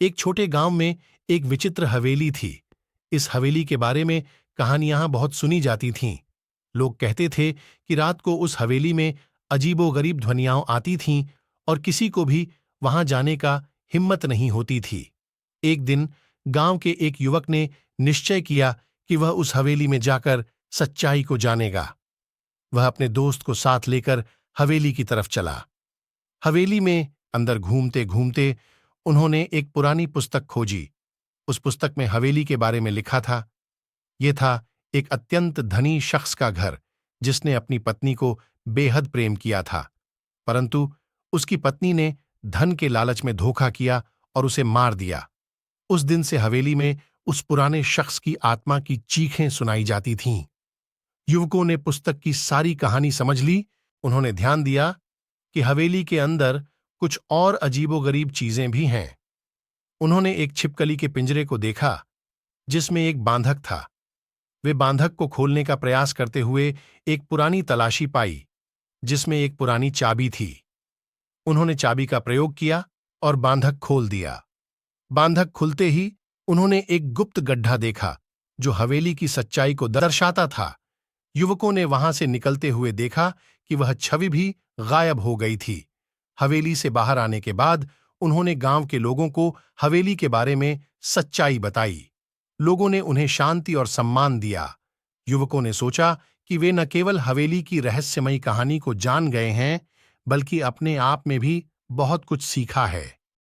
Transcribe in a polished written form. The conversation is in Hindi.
एक छोटे गांव में एक विचित्र हवेली थी। इस हवेली के बारे में कहानियां बहुत सुनी जाती थीं। लोग कहते थे कि रात को उस हवेली में अजीबोगरीब ध्वनियां आती थीं और किसी को भी वहां जाने का हिम्मत नहीं होती थी। एक दिन गांव के एक युवक ने निश्चय किया कि वह उस हवेली में जाकर सच्चाई को जानेगा। वह अपने दोस्त को साथ लेकर हवेली की तरफ चला। हवेली में अंदर घूमते घूमते उन्होंने एक पुरानी पुस्तक खोजी। उस पुस्तक में हवेली के बारे में लिखा था। यह था एक अत्यंत धनी शख्स का घर, जिसने अपनी पत्नी को बेहद प्रेम किया था, परंतु उसकी पत्नी ने धन के लालच में धोखा किया और उसे मार दिया। उस दिन से हवेली में उस पुराने शख्स की आत्मा की चीखें सुनाई जाती थीं। युवकों ने पुस्तक की सारी कहानी समझ ली। उन्होंने ध्यान दिया कि हवेली के अंदर कुछ और अजीबोगरीब चीजें भी हैं। उन्होंने एक छिपकली के पिंजरे को देखा, जिसमें एक बांधक था। वे बांधक को खोलने का प्रयास करते हुए एक पुरानी तलाशी पाई, जिसमें एक पुरानी चाबी थी। उन्होंने चाबी का प्रयोग किया और बांधक खोल दिया। बांधक खुलते ही उन्होंने एक गुप्त गड्ढा देखा, जो हवेली की सच्चाई को दर्शाता था। युवकों ने वहां से निकलते हुए देखा कि वह छवि भी गायब हो गई थी। हवेली से बाहर आने के बाद उन्होंने गांव के लोगों को हवेली के बारे में सच्चाई बताई। लोगों ने उन्हें शांति और सम्मान दिया। युवकों ने सोचा कि वे न केवल हवेली की रहस्यमयी कहानी को जान गए हैं, बल्कि अपने आप में भी बहुत कुछ सीखा है।